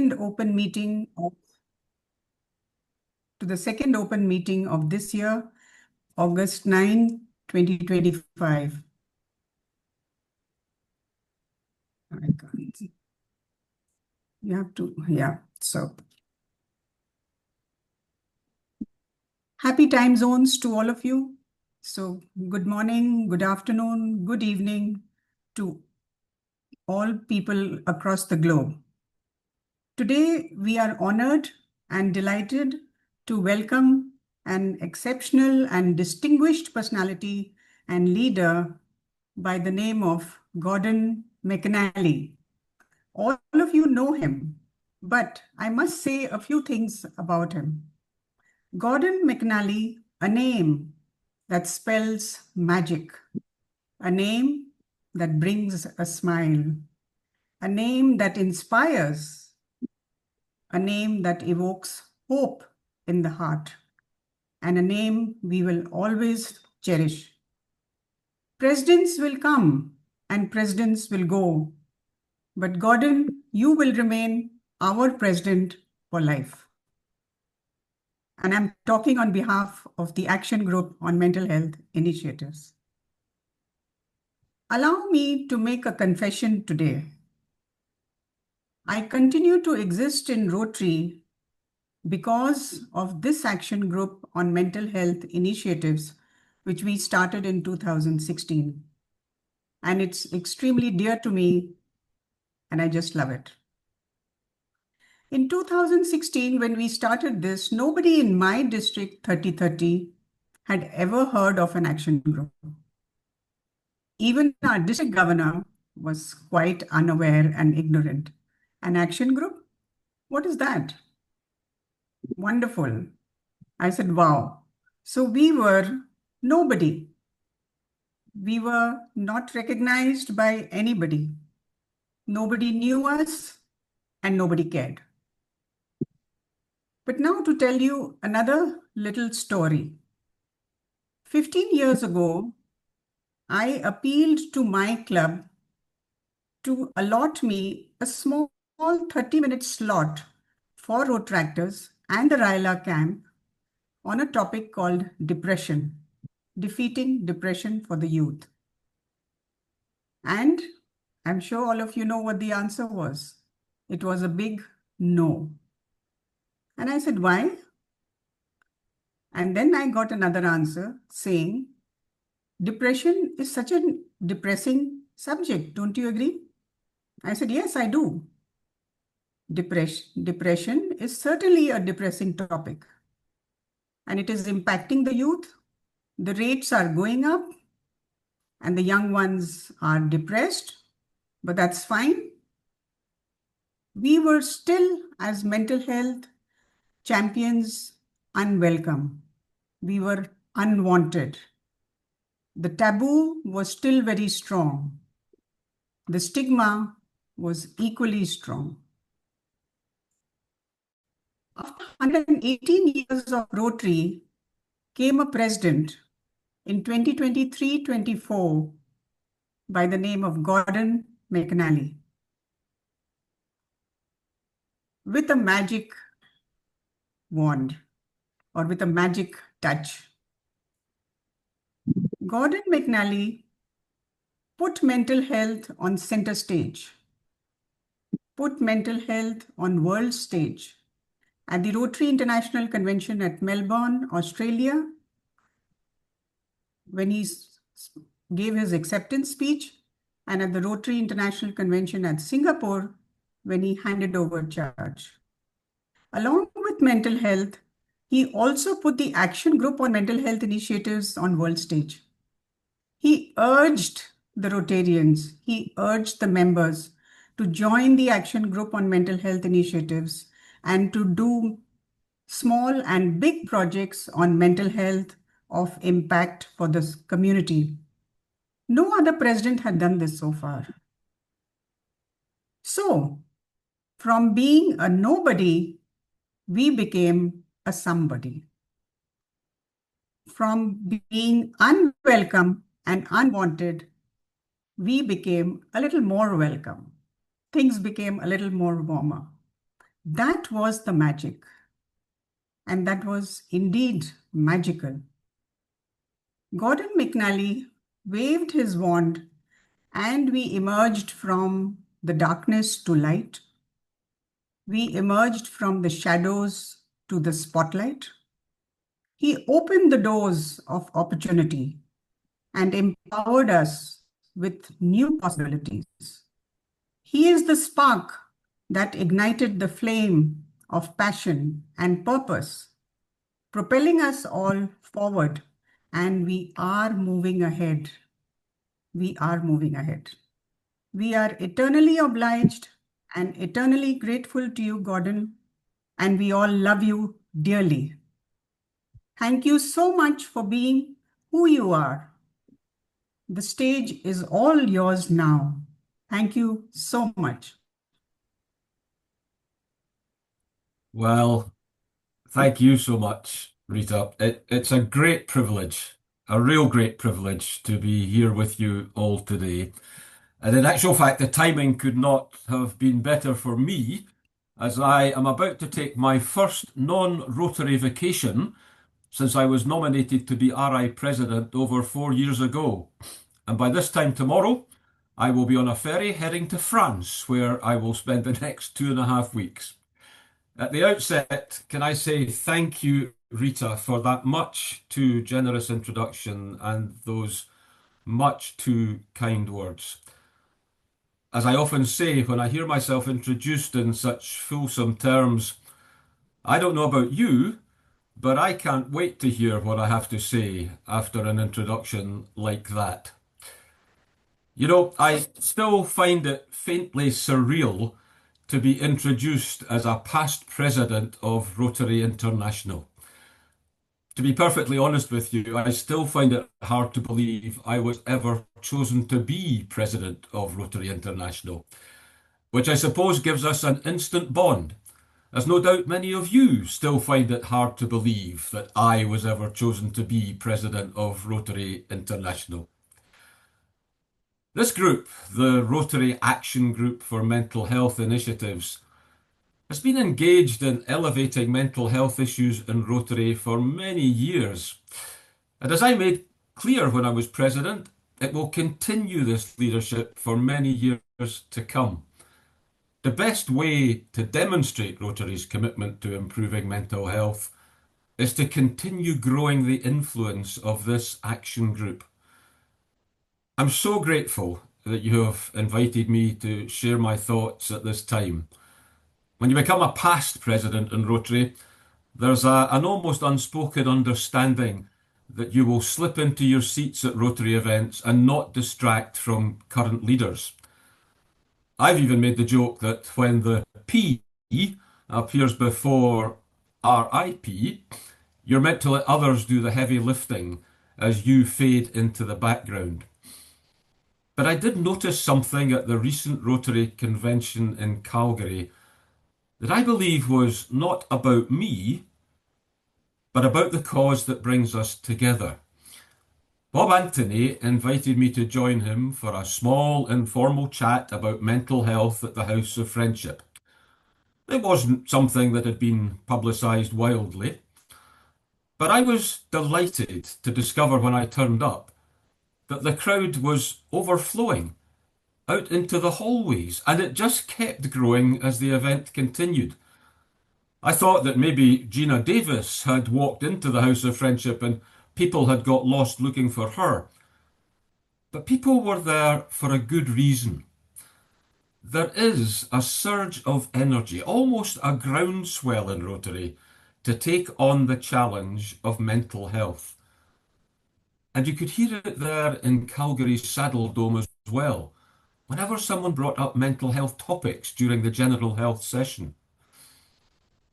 second open meeting of this year, August 9, 2025. I can't see. You have to, yeah. So, happy time zones to all of you. So, good morning, good afternoon, good evening to all people across the globe. Today, we are honored and delighted to welcome an exceptional and distinguished personality and leader by the name of Gordon McNally. All of you know him, but I must say a few things about him. Gordon McNally, a name that spells magic, a name that brings a smile, a name that inspires, a name that evokes hope in the heart, and a name we will always cherish. Presidents will come and presidents will go, but Gordon, you will remain our president for life. And I'm talking on behalf of the Action Group on Mental Health Initiatives. Allow me to make a confession today. I continue to exist in Rotary because of this Action Group on Mental Health Initiatives, which we started in 2016. And it's extremely dear to me, and I just love it. In 2016, when we started this, nobody in my district 3030 had ever heard of an action group. Even our district governor was quite unaware and ignorant. An action group? What is that? Wonderful. I said, wow. So we were nobody. We were not recognized by anybody. Nobody knew us and nobody cared. But now to tell you another little story. 15 years ago, I appealed to my club to allot me a small 30-minute slot for Rotractors and the Raila camp on a topic called depression, defeating depression for the youth. And I'm sure all of you know what the answer was. It was a big no. And I said, why? And then I got another answer saying, depression is such a depressing subject. Don't you agree? I said, yes, I do. Depression is certainly a depressing topic. And it is impacting the youth. The rates are going up and the young ones are depressed, but that's fine. We were still, as mental health champions, unwelcome. We were unwanted. The taboo was still very strong. The stigma was equally strong. After 118 years of Rotary came a president in 2023-24 by the name of Gordon McNally with a magic wand or with a magic touch. Gordon McNally put mental health on center stage, put mental health on world stage. At the Rotary International Convention at Melbourne, Australia, when he gave his acceptance speech, and at the Rotary International Convention at Singapore, when he handed over charge. Along with mental health, he also put the Action Group on Mental Health Initiatives on world stage. He urged the Rotarians, he urged the members to join the Action Group on Mental Health Initiatives and to do small and big projects on mental health of impact for this community. No other president had done this so far. So, from being a nobody, we became a somebody. From being unwelcome and unwanted, we became a little more welcome. Things became a little more warmer. That was the magic. And that was indeed magical. Gordon McNally waved his wand and we emerged from the darkness to light. We emerged from the shadows to the spotlight. He opened the doors of opportunity and empowered us with new possibilities. He is the spark that ignited the flame of passion and purpose, propelling us all forward, and we are moving ahead. We are moving ahead. We are eternally obliged and eternally grateful to you, Gordon, and we all love you dearly. Thank you so much for being who you are. The stage is all yours now. Thank you so much. Well, thank you so much, Rita. It's a great privilege, a real great privilege to be here with you all today. And in actual fact, the timing could not have been better for me, as I am about to take my first non-Rotary vacation since I was nominated to be RI President over 4 years ago. And by this time tomorrow, I will be on a ferry heading to France, where I will spend the next 2.5 weeks. At the outset, can I say thank you, Rita, for that much too generous introduction and those much too kind words. As I often say when I hear myself introduced in such fulsome terms, I don't know about you, but I can't wait to hear what I have to say after an introduction like that. You know, I still find it faintly surreal to be introduced as a past president of Rotary International. To be perfectly honest with you, I still find it hard to believe I was ever chosen to be president of Rotary International, which I suppose gives us an instant bond, as no doubt many of you still find it hard to believe that I was ever chosen to be president of Rotary International. This group, the Rotary Action Group for Mental Health Initiatives, has been engaged in elevating mental health issues in Rotary for many years. And as I made clear when I was president, it will continue this leadership for many years to come. The best way to demonstrate Rotary's commitment to improving mental health is to continue growing the influence of this action group. I'm so grateful that you have invited me to share my thoughts at this time. When you become a past president in Rotary, there's an almost unspoken understanding that you will slip into your seats at Rotary events and not distract from current leaders. I've even made the joke that when the P appears before RIP, you're meant to let others do the heavy lifting as you fade into the background. But I did notice something at the recent Rotary convention in Calgary that I believe was not about me, but about the cause that brings us together. Bob Anthony invited me to join him for a small informal chat about mental health at the House of Friendship. It wasn't something that had been publicised wildly, but I was delighted to discover when I turned up that the crowd was overflowing out into the hallways, and it just kept growing as the event continued. I thought that maybe Gina Davis had walked into the House of Friendship and people had got lost looking for her. But people were there for a good reason. There is a surge of energy, almost a groundswell in Rotary, to take on the challenge of mental health. And you could hear it there in Calgary's Saddle Dome as well, whenever someone brought up mental health topics during the general health session.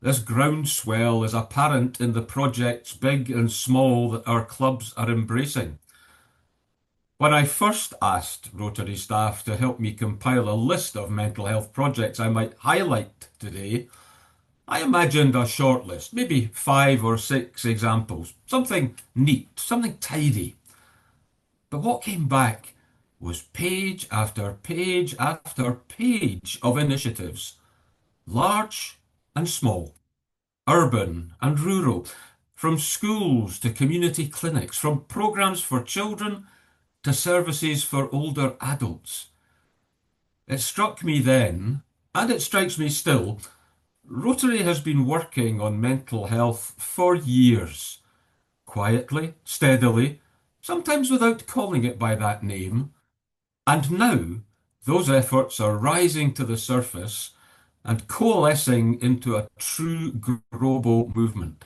This groundswell is apparent in the projects, big and small, that our clubs are embracing. When I first asked Rotary staff to help me compile a list of mental health projects I might highlight today, I imagined a short list, maybe 5 or 6 examples, something neat, something tidy. But what came back was page after page after page of initiatives, large and small, urban and rural, from schools to community clinics, from programs for children to services for older adults. It struck me then, and it strikes me still, Rotary has been working on mental health for years, quietly, steadily, sometimes without calling it by that name. And now those efforts are rising to the surface and coalescing into a true global movement.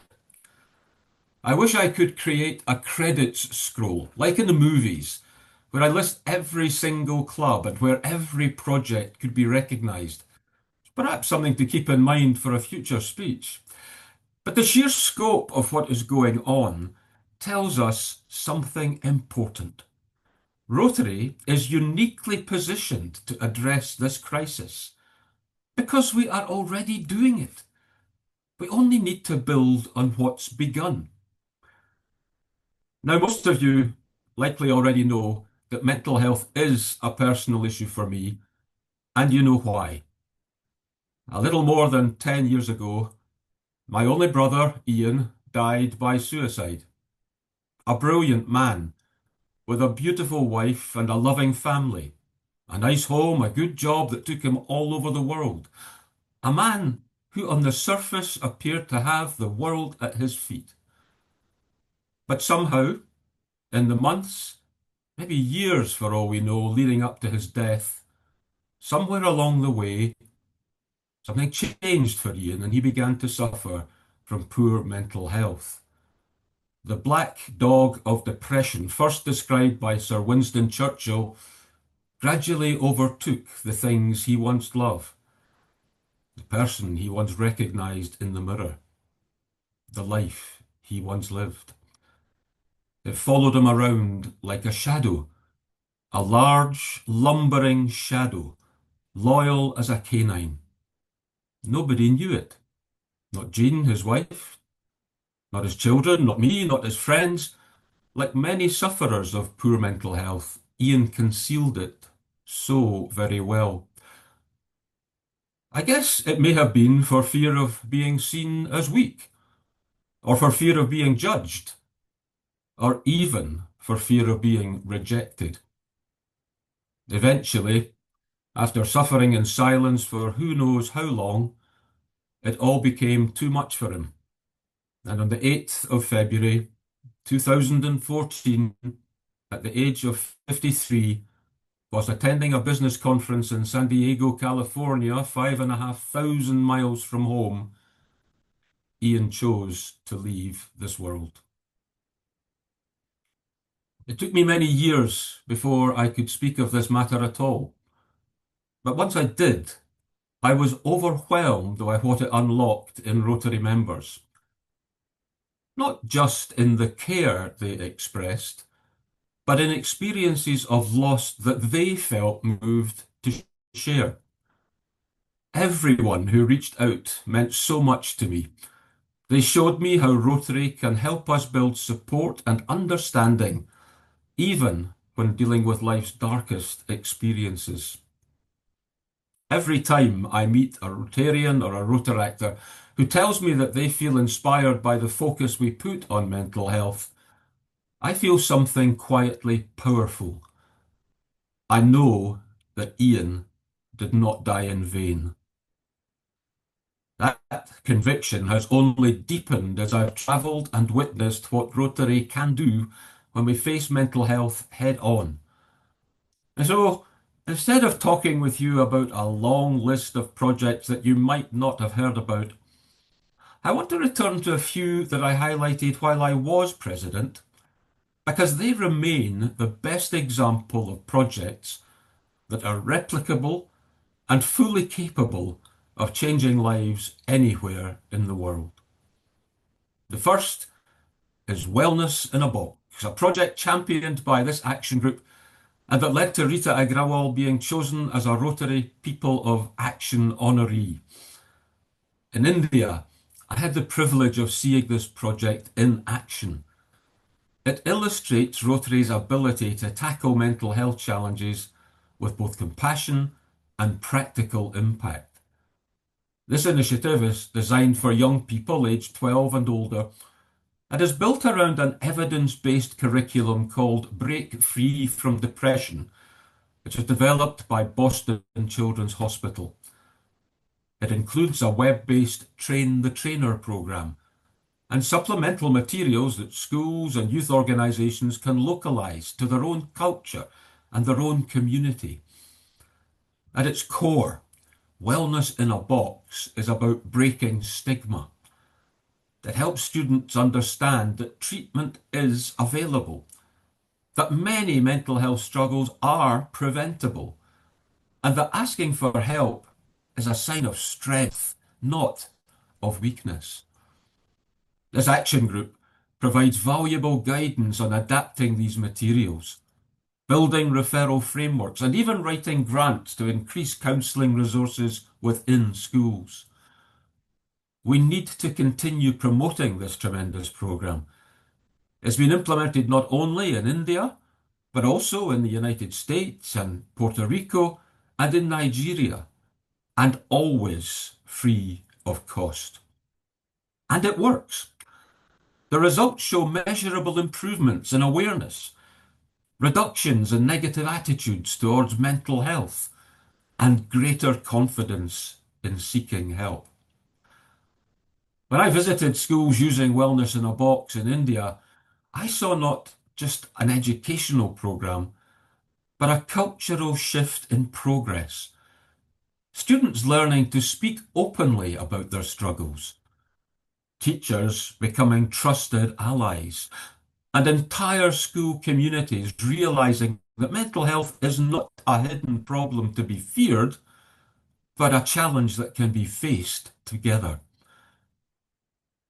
I wish I could create a credits scroll, like in the movies, where I list every single club and where every project could be recognised. Perhaps something to keep in mind for a future speech. But the sheer scope of what is going on tells us something important. Rotary is uniquely positioned to address this crisis because we are already doing it. We only need to build on what's begun. Now, most of you likely already know that mental health is a personal issue for me, and you know why. A little more than 10 years ago, my only brother, Ian, died by suicide. A brilliant man with a beautiful wife and a loving family, a nice home, a good job that took him all over the world. A man who on the surface appeared to have the world at his feet. But somehow, in the months, maybe years for all we know, leading up to his death, somewhere along the way, something changed for Ian and he began to suffer from poor mental health. The black dog of depression, first described by Sir Winston Churchill, gradually overtook the things he once loved, the person he once recognised in the mirror, the life he once lived. It followed him around like a shadow, a large, lumbering shadow, loyal as a canine. Nobody knew it. Not Jean, his wife, not his children, not me, not his friends. Like many sufferers of poor mental health, Ian concealed it so very well. I guess it may have been for fear of being seen as weak, or for fear of being judged, or even for fear of being rejected. Eventually, after suffering in silence for who knows how long, it all became too much for him. And on the 8th of February, 2014, at the age of 53, whilst attending a business conference in San Diego, California, 5,500 miles from home, Ian chose to leave this world. It took me many years before I could speak of this matter at all. But once I did, I was overwhelmed by what it unlocked in Rotary members. Not just in the care they expressed, but in experiences of loss that they felt moved to share. Everyone who reached out meant so much to me. They showed me how Rotary can help us build support and understanding, even when dealing with life's darkest experiences. Every time I meet a Rotarian or a Rotaractor who tells me that they feel inspired by the focus we put on mental health, I feel something quietly powerful. I know that Ian did not die in vain. That conviction has only deepened as I've travelled and witnessed what Rotary can do when we face mental health head on. And so, instead of talking with you about a long list of projects that you might not have heard about, I want to return to a few that I highlighted while I was president, because they remain the best example of projects that are replicable and fully capable of changing lives anywhere in the world. The first is Wellness in a Box, a project championed by this action group and that led to Rita Agrawal being chosen as a Rotary People of Action honoree. In India, I had the privilege of seeing this project in action. It illustrates Rotary's ability to tackle mental health challenges with both compassion and practical impact. This initiative is designed for young people aged 12 and older and is built around an evidence-based curriculum called Break Free from Depression, which is developed by Boston Children's Hospital. It includes a web-based Train the Trainer program and supplemental materials that schools and youth organisations can localise to their own culture and their own community. At its core, Wellness in a Box is about breaking stigma. It helps students understand that treatment is available, that many mental health struggles are preventable, and that asking for help is a sign of strength, not of weakness. This action group provides valuable guidance on adapting these materials, building referral frameworks, and even writing grants to increase counselling resources within schools. We need to continue promoting this tremendous programme. It's been implemented not only in India, but also in the United States and Puerto Rico and in Nigeria, and always free of cost. And it works. The results show measurable improvements in awareness, reductions in negative attitudes towards mental health, and greater confidence in seeking help. When I visited schools using Wellness in a Box in India, I saw not just an educational programme, but a cultural shift in progress. Students learning to speak openly about their struggles, teachers becoming trusted allies, and entire school communities realizing that mental health is not a hidden problem to be feared, but a challenge that can be faced together.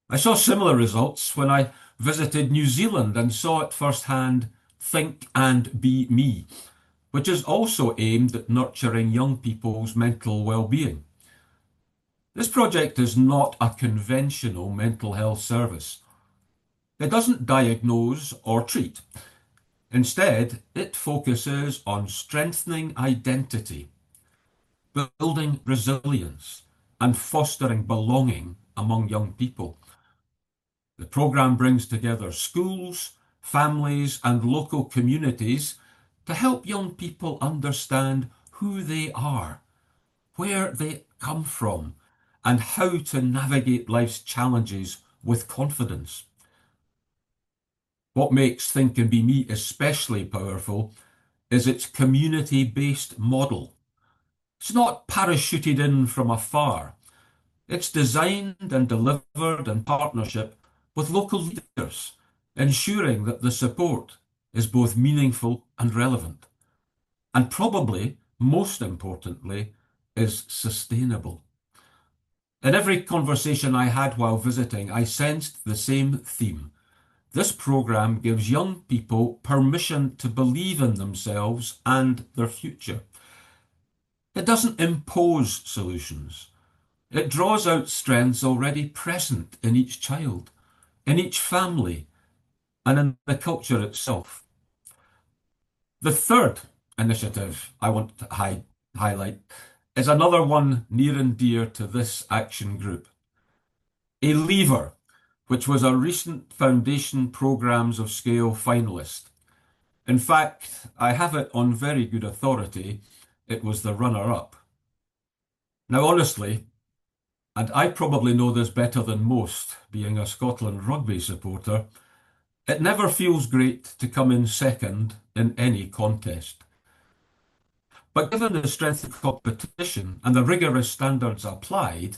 I saw similar results when I visited New Zealand and saw at first hand Think and Be Me, which is also aimed at nurturing young people's mental well-being. This project is not a conventional mental health service. It doesn't diagnose or treat. Instead, it focuses on strengthening identity, building resilience, and fostering belonging among young people. The programme brings together schools, families, and local communities to help young people understand who they are, where they come from, and how to navigate life's challenges with confidence. What makes Think and Be Me especially powerful is its community-based model. It's not parachuted in from afar. It's designed and delivered in partnership with local leaders, ensuring that the support is both meaningful and relevant, and probably, most importantly, is sustainable. In every conversation I had while visiting, I sensed the same theme. This programme gives young people permission to believe in themselves and their future. It doesn't impose solutions. It draws out strengths already present in each child, in each family, and in the culture itself. The third initiative I want to highlight is another one near and dear to this action group. A Lever, which was a recent Foundation Programmes of Scale finalist. In fact, I have it on very good authority, it was the runner-up. Now, honestly, and I probably know this better than most, being a Scotland rugby supporter, it never feels great to come in second in any contest. But given the strength of competition and the rigorous standards applied,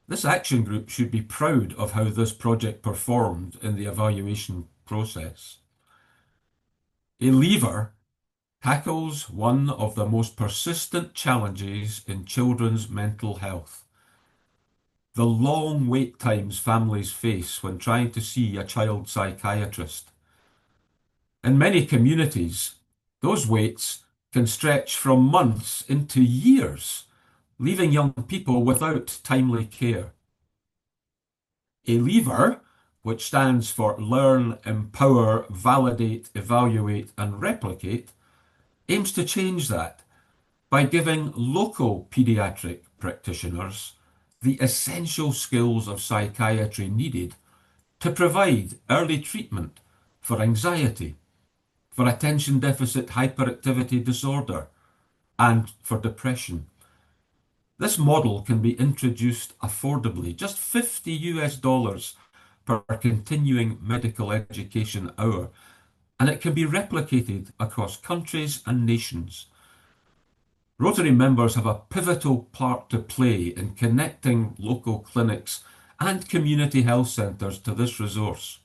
this action group should be proud of how this project performed in the evaluation process. A Lever tackles one of the most persistent challenges in children's mental health: the long wait times families face when trying to see a child psychiatrist. In many communities, those waits can stretch from months into years, leaving young people without timely care. A Lever, which stands for Learn, Empower, Validate, Evaluate and Replicate, aims to change that by giving local paediatric practitioners the essential skills of psychiatry needed to provide early treatment for anxiety, for attention deficit hyperactivity disorder, and for depression. This model can be introduced affordably, just $50 per continuing medical education hour, and it can be replicated across countries and nations. Rotary members have a pivotal part to play in connecting local clinics and community health centres to this resource,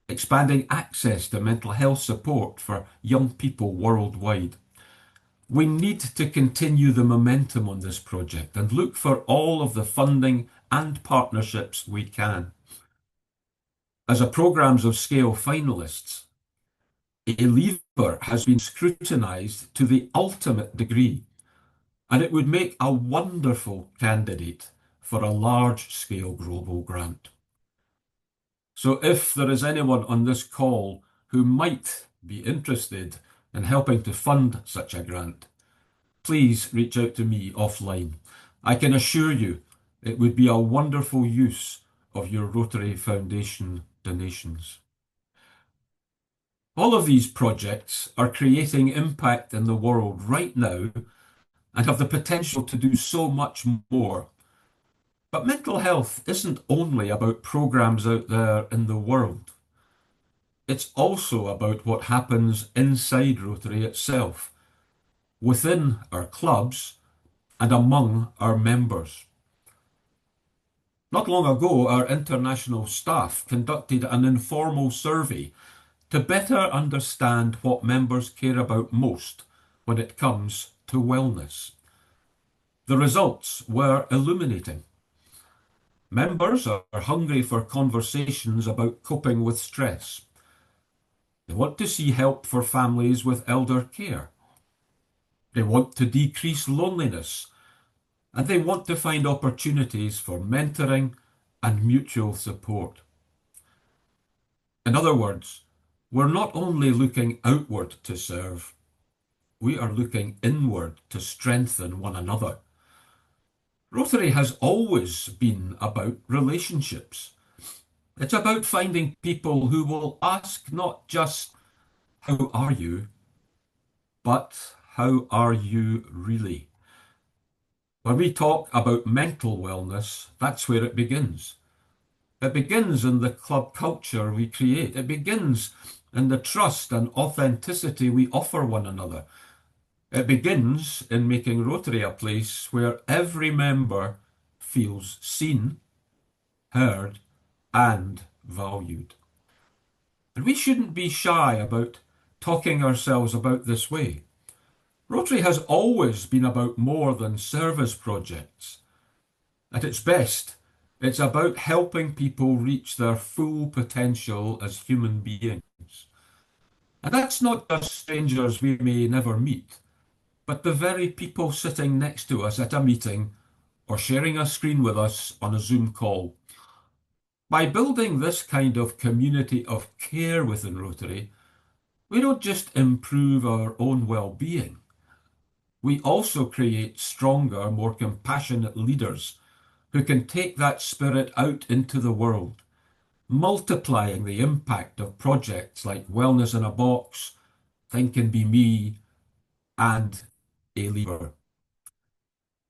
expanding access to mental health support for young people worldwide. We need to continue the momentum on this project and look for all of the funding and partnerships we can. As a Programmes of Scale finalists, a lever has been scrutinised to the ultimate degree, and it would make a wonderful candidate for a large-scale global grant. So if there is anyone on this call who might be interested in helping to fund such a grant, please reach out to me offline. I can assure you it would be a wonderful use of your Rotary Foundation donations. All of these projects are creating impact in the world right now and have the potential to do so much more. But mental health isn't only about programs out there in the world. It's also about what happens inside Rotary itself, within our clubs and among our members. Not long ago, our international staff conducted an informal survey to better understand what members care about most when it comes to wellness. The results were illuminating. Members are hungry for conversations about coping with stress. They want to see help for families with elder care. They want to decrease loneliness, and they want to find opportunities for mentoring and mutual support. In other words, we're not only looking outward to serve, we are looking inward to strengthen one another. Rotary has always been about relationships. It's about finding people who will ask not just, "How are you?" but "How are you really?" When we talk about mental wellness, that's where it begins. It begins in the club culture we create. It begins in the trust and authenticity we offer one another. It begins in making Rotary a place where every member feels seen, heard, and valued. And we shouldn't be shy about talking ourselves about this way. Rotary has always been about more than service projects. At its best, it's about helping people reach their full potential as human beings. And that's not just strangers we may never meet, but the very people sitting next to us at a meeting or sharing a screen with us on a Zoom call. By building this kind of community of care within Rotary, we don't just improve our own well-being, we also create stronger, more compassionate leaders who can take that spirit out into the world, multiplying the impact of projects like Wellness in a Box, Think and Be Me, and A Leader.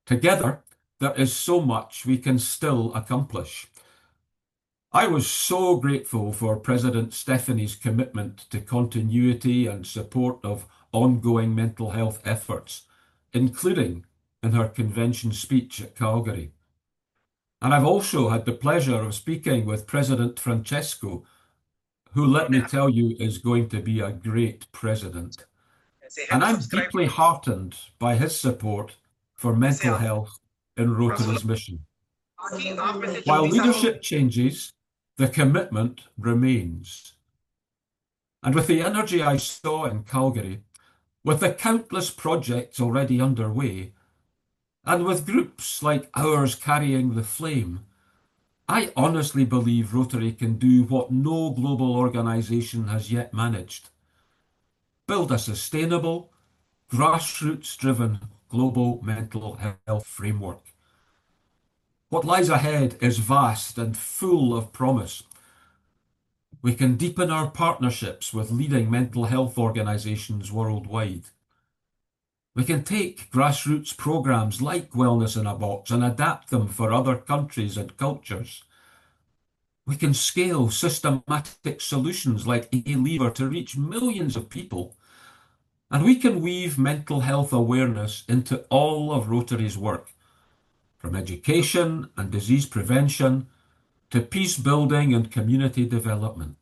Together, there is so much we can still accomplish. I was so grateful for President Stephanie's commitment to continuity and support of ongoing mental health efforts, including in her convention speech at Calgary. And I've also had the pleasure of speaking with President Francesco, who, let me tell you, is going to be a great president. And I'm deeply heartened by his support for mental health in Rotary's mission. While leadership changes, the commitment remains. And with the energy I saw in Calgary, with the countless projects already underway, and with groups like ours carrying the flame, I honestly believe Rotary can do what no global organisation has yet managed. Build a sustainable, grassroots-driven global mental health framework. What lies ahead is vast and full of promise. We can deepen our partnerships with leading mental health organisations worldwide. We can take grassroots programs like Wellness in a Box and adapt them for other countries and cultures. We can scale systematic solutions like A-Lever to reach millions of people. And we can weave mental health awareness into all of Rotary's work, from education and disease prevention to peace building and community development.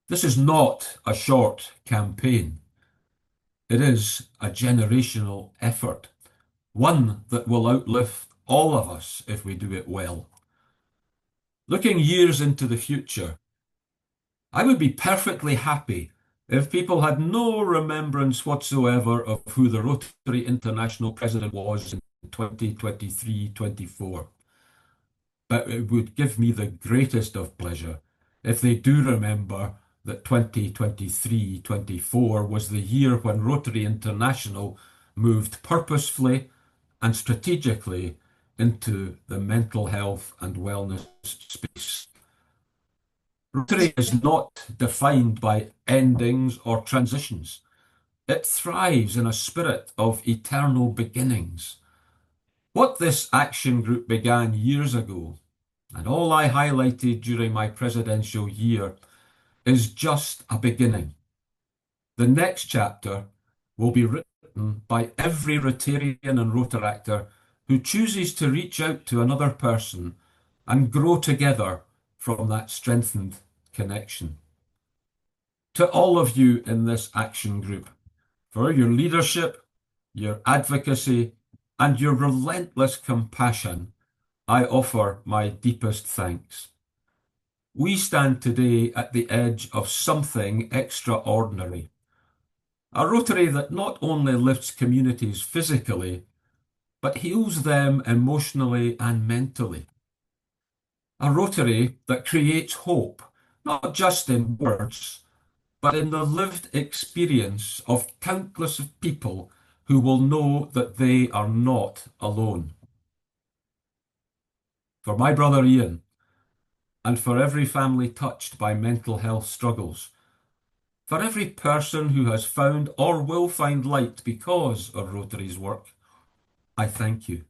This is not a short campaign. It is a generational effort, one that will outlive all of us if we do it well. Looking years into the future, I would be perfectly happy if people had no remembrance whatsoever of who the Rotary International President was in 2023-24. But it would give me the greatest of pleasure if they do remember that 2023-24 was the year when Rotary International moved purposefully and strategically into the mental health and wellness space. Rotary is not defined by endings or transitions. It thrives in a spirit of eternal beginnings. What this action group began years ago, and all I highlighted during my presidential year, is just a beginning. The next chapter will be written by every Rotarian and Rotaractor who chooses to reach out to another person and grow together from that strengthened connection. To all of you in this action group, for your leadership, your advocacy, and your relentless compassion, I offer my deepest thanks. We stand today at the edge of something extraordinary. A Rotary that not only lifts communities physically, but heals them emotionally and mentally. A Rotary that creates hope, not just in words, but in the lived experience of countless people who will know that they are not alone. For my brother Ian, and for every family touched by mental health struggles, for every person who has found or will find light because of Rotary's work, I thank you.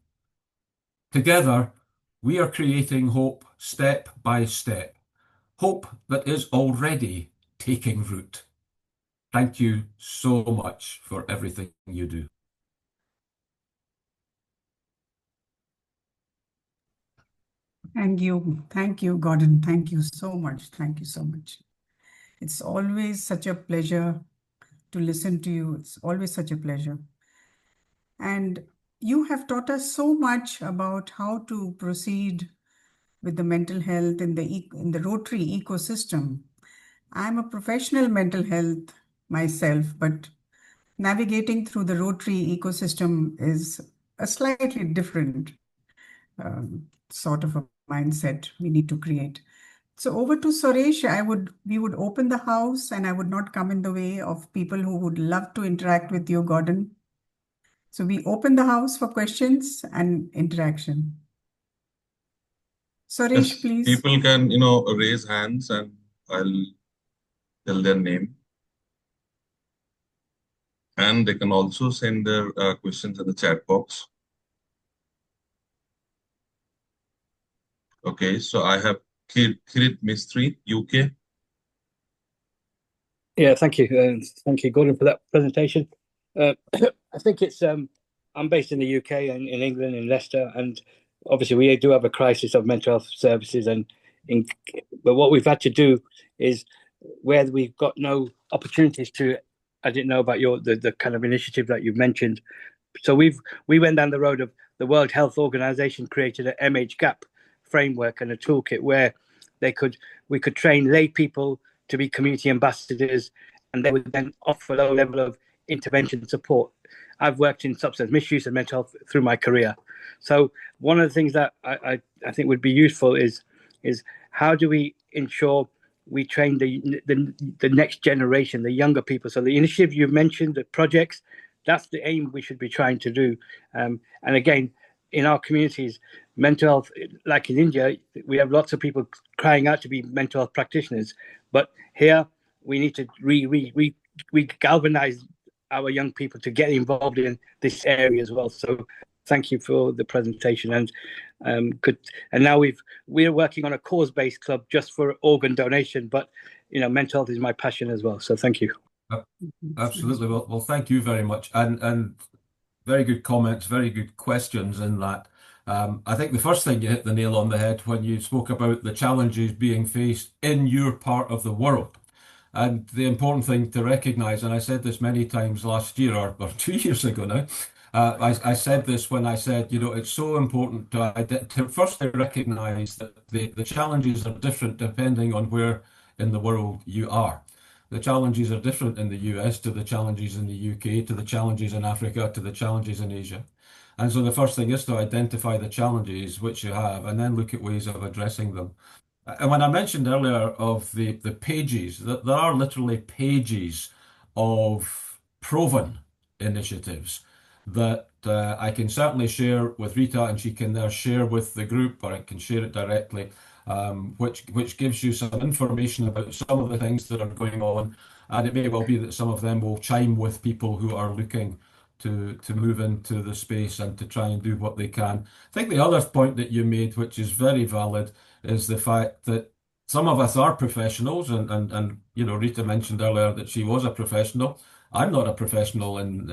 Together, we are creating hope step by step, hope that is already taking root. Thank you so much for everything you do. Thank you, Gordon. Thank you so much. Thank you so much. It's always such a pleasure to listen to you. It's always such a pleasure. And you have taught us so much about how to proceed with the mental health in the Rotary ecosystem. I'm a professional mental health myself, but navigating through the Rotary ecosystem is a slightly different sort of a mindset we need to create. So over to Suresh, we would open the house and I would not come in the way of people who would love to interact with you, Gordon. So we open the house for questions and interaction. Suresh, Yes, please. people can, raise hands and I'll tell their name. And they can also send their questions in the chat box. Okay, so I have Kirit Mistry, UK. Yeah, thank you. Thank you, Gordon, for that presentation. I think it's, I'm based in the UK and in England, in Leicester, and obviously we do have a crisis of mental health services. But what we've had to do is where we've got no opportunities to, I didn't know about the kind of initiative that you've mentioned. So we went down the road of the World Health Organization created an MHGAP framework and a toolkit where we could train lay people to be community ambassadors, and they would then offer a low level of intervention support. I've worked in substance misuse and mental health through my career. So one of the things that I think would be useful is how do we ensure we train the next generation, the younger people? So the initiative you've mentioned, the projects, that's the aim we should be trying to do. And again, in our communities, mental health, like in India, we have lots of people crying out to be mental health practitioners, but here we need to galvanize our young people to get involved in this area as well. So thank you for the presentation, and good. And now we're working on a cause-based club just for organ donation, but mental health is my passion as well. So thank you. Absolutely. Well, thank you very much, and very good comments, very good questions in that. I think the first thing you hit the nail on the head when you spoke about the challenges being faced in your part of the world. And the important thing to recognize, and I said this many times last year or 2 years ago now, I said this when I said, it's so important to first recognize that the challenges are different depending on where in the world you are. The challenges are different in the US to the challenges in the UK, to the challenges in Africa, to the challenges in Asia. And so the first thing is to identify the challenges which you have and then look at ways of addressing them. And when I mentioned earlier of the pages, that there are literally pages of proven initiatives that I can certainly share with Rita, and she can share with the group, or I can share it directly, which gives you some information about some of the things that are going on. And it may well be that some of them will chime with people who are looking to move into the space and to try and do what they can. I think the other point that you made, which is very valid, is the fact that some of us are professionals, and Rita mentioned earlier that she was a professional. I'm not a professional in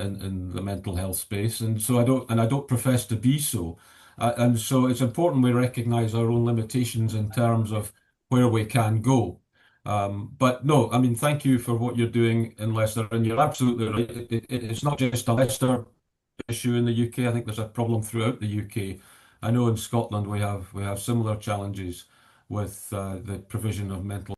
the mental health space, and so I don't profess to be so. And so it's important we recognize our own limitations in terms of where we can go. But no, I mean, thank you for what you're doing in Leicester, and you're absolutely right. It's not just a Leicester issue in the UK. I think there's a problem throughout the UK. I know in Scotland we have similar challenges with the provision of mental.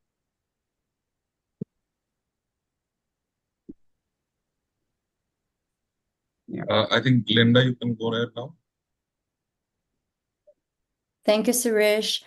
I think Linda, you can go ahead now. Thank you, Suresh.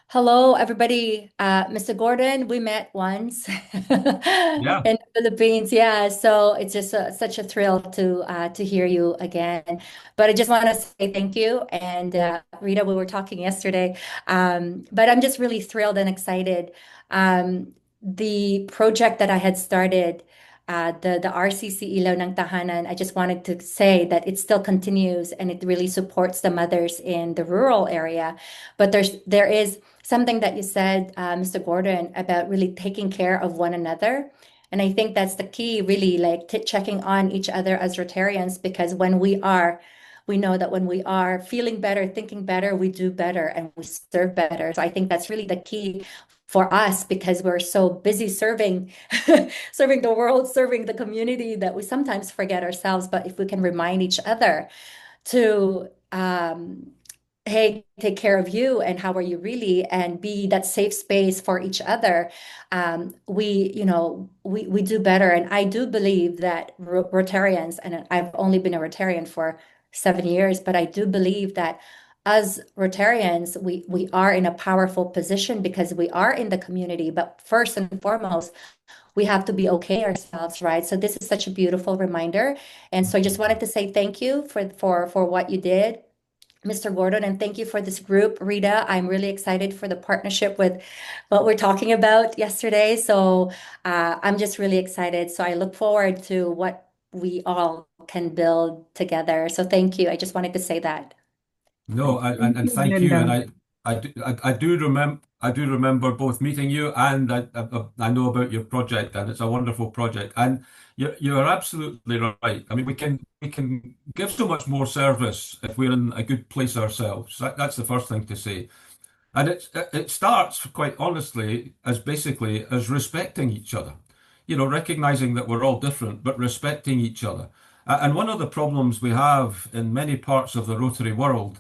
Hello, everybody. Mr. Gordon, we met once in the Philippines. Yeah, so it's just such a thrill to hear you again. But I just want to say thank you. And Rita, we were talking yesterday, but I'm just really thrilled and excited. The project that I had started, the RCC Ilaw ng Tahanan, I just wanted to say that it still continues and it really supports the mothers in the rural area. But there is something that you said, Mr. Gordon, about really taking care of one another. And I think that's the key, really, like checking on each other as Rotarians, because we know that when we are feeling better, thinking better, we do better and we serve better. So I think that's really the key for us, because we're so busy serving the world, serving the community, that we sometimes forget ourselves. But if we can remind each other to hey, take care of you and how are you really, and be that safe space for each other, we do better. And I do believe that Rotarians, and I've only been a Rotarian for 7 years, but I do believe that as Rotarians, we are in a powerful position because we are in the community. But first and foremost, we have to be okay ourselves, right? So this is such a beautiful reminder. And so I just wanted to say thank you for what you did, Mr. Gordon, and thank you for this group. Rita, I'm really excited for the partnership with what we're talking about yesterday. So I'm just really excited. So I look forward to what we all can build together. So thank you. I just wanted to say that. No, and thank you. And I do remember both meeting you, and I know about your project, and it's a wonderful project. And you're absolutely right. I mean, we can give so much more service if we're in a good place ourselves. That's the first thing to say. And it starts, quite honestly, as basically as respecting each other. Recognizing that we're all different, but respecting each other. And one of the problems we have in many parts of the Rotary world,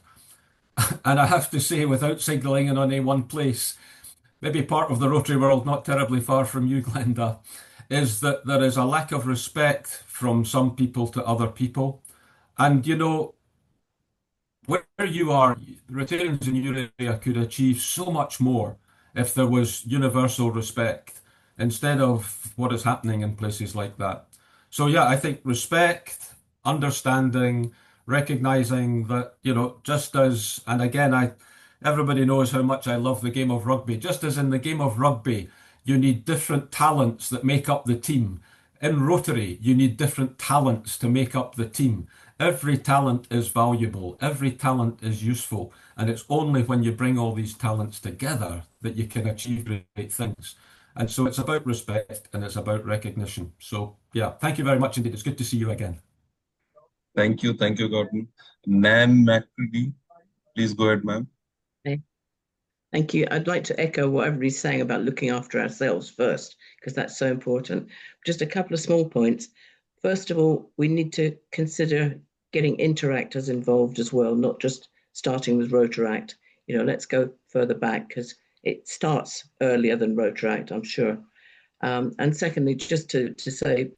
and I have to say, without signaling in on any one place, maybe part of the Rotary world not terribly far from you, Glenda, is that there is a lack of respect from some people to other people. And where you are, Rotarians in your area could achieve so much more if there was universal respect instead of what is happening in places like that. So yeah, I think respect, understanding, recognizing that, just as, and again, everybody knows how much I love the game of rugby. Just as in the game of rugby, you need different talents that make up the team. In Rotary, you need different talents to make up the team. Every talent is valuable, every talent is useful, and it's only when you bring all these talents together that you can achieve great things. And so it's about respect and it's about recognition. So, yeah, thank you very much indeed. It's good to see you again. Thank you, Gordon. Nan McCready, please go ahead, ma'am. Okay. Thank you. I'd like to echo what everybody's saying about looking after ourselves first, because that's so important. Just a couple of small points. First of all, we need to consider getting interactors involved as well, not just starting with Rotaract. Let's go further back because it starts earlier than Rotaract, I'm sure. And secondly, just to say,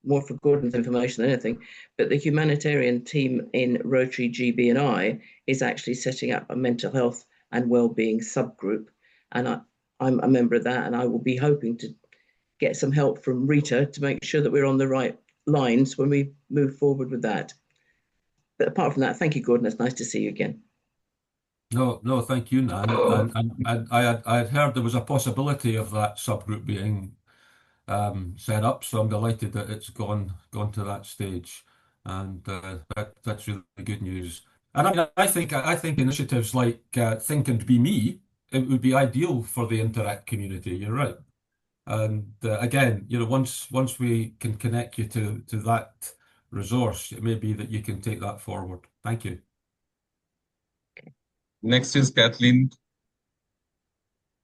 more for Gordon's information than anything, but the humanitarian team in Rotary GB&I is actually setting up a mental health and well-being subgroup, and I'm a member of that, and I will be hoping to get some help from Rita to make sure that we're on the right lines when we move forward with that. But apart from that, thank you, Gordon. It's nice to see you again. No, thank you, Nan. And I had heard there was a possibility of that subgroup being set up, so I'm delighted that it's gone to that stage, and that's really good news. And I think initiatives like Think and Be Me, it would be ideal for the Interact community. You're right, and again, once we can connect you to that resource, it may be that you can take that forward. Thank you. Next is Kathleen.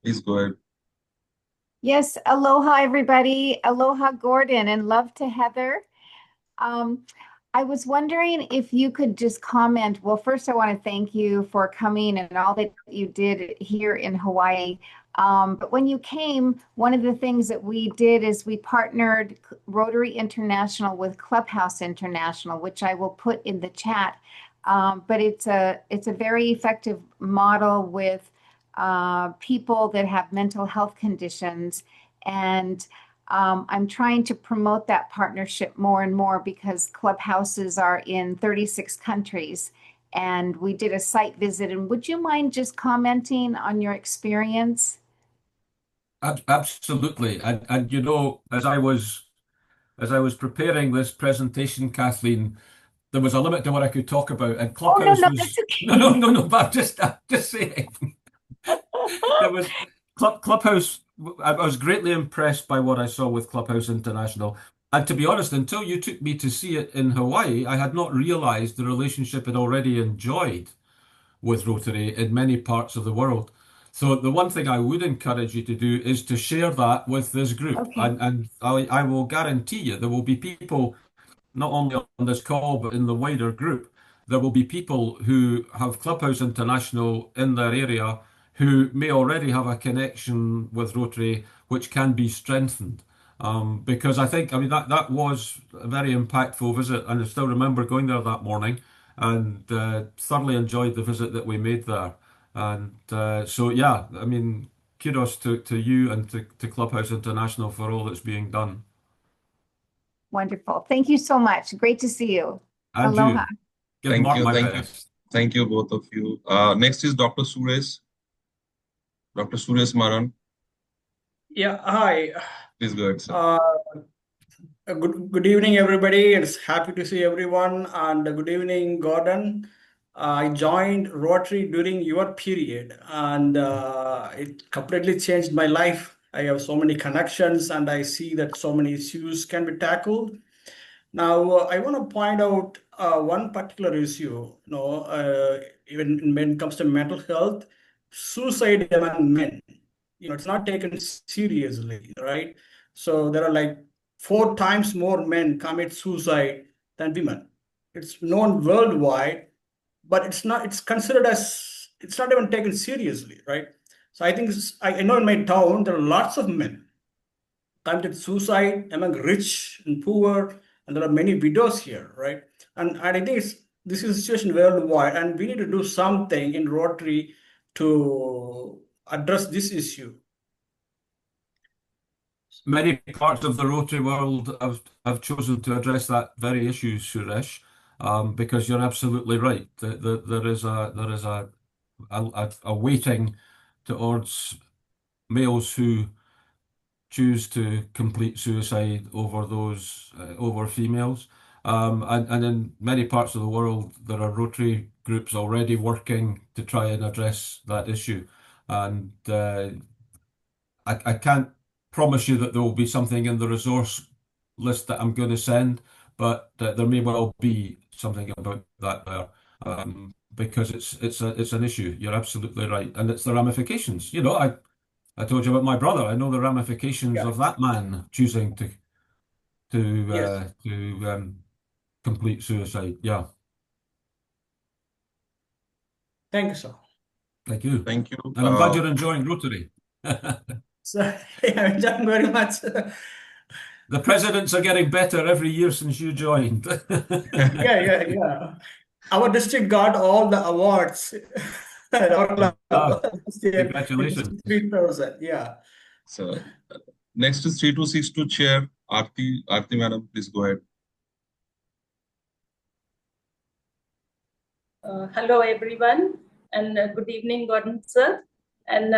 Please go ahead. Yes, aloha everybody. Aloha Gordon, and love to Heather. I was wondering if you could just comment. Well, first I want to thank you for coming and all that you did here in Hawaii. But when you came, one of the things that we did is we partnered Rotary International with Clubhouse International, which I will put in the chat. But it's a very effective model with people that have mental health conditions, and I'm trying to promote that partnership more and more because clubhouses are in 36 countries, and we did a site visit. And would you mind just commenting on your experience? Absolutely, and as I was preparing this presentation, Kathleen, there was a limit to what I could talk about, and Clubhouse no, was that's okay. no, but I'm just saying. There was Clubhouse. I was greatly impressed by what I saw with Clubhouse International. And to be honest, until you took me to see it in Hawaii, I had not realized the relationship it already enjoyed with Rotary in many parts of the world. So the one thing I would encourage you to do is to share that with this group. Okay. And I will guarantee you there will be people, not only on this call, but in the wider group, there will be people who have Clubhouse International in their area who may already have a connection with Rotary, which can be strengthened. Because I mean, that was a very impactful visit, and I still remember going there that morning and thoroughly enjoyed the visit that we made there. And so, yeah, I mean, kudos to you and to Clubhouse International for all that's being done. Wonderful. Thank you so much. Great to see you. And Aloha. you. Give Mark my best. Thank you, both of you. Next is Dr. Suresh. Dr. Suresh Maran. Yeah, hi. Please go ahead, sir. Good evening, everybody. It's happy to see everyone. And good evening, Gordon. I joined Rotary during your period, and it completely changed my life. I have so many connections, and I see that so many issues can be tackled. Now, I want to point out one particular issue. Even when it comes to mental health, suicide among men, it's not taken seriously, right? So there are like 4 times more men commit suicide than women. It's known worldwide, but it's considered as, it's not even taken seriously, right? So I think I know in my town there are lots of men committed suicide among rich and poor, and there are many widows here, right? And I think this is a situation worldwide, and we need to do something in Rotary to address this issue. Many parts of the Rotary world have chosen to address that very issue, Suresh. because you're absolutely right. There is a weighting towards males who choose to complete suicide over over females. And in many parts of the world, there are Rotary groups already working to try and address that issue. And I can't promise you that there will be something in the resource list that I'm going to send, but there may well be something about that there. Because it's an issue. You're absolutely right, and it's the ramifications. I told you about my brother. I know the ramifications of that man choosing to complete suicide. Yeah. Thank you, sir. Thank you. Thank you. And I'm glad you're enjoying Rotary. So I'm enjoying very much. The presidents are getting better every year since you joined. Yeah. Our district got all the awards at our club. Congratulations. 3,000. Yeah. So next is 3262 chair, Aarti madam, please go ahead. Hello, everyone, and good evening, Gordon sir. And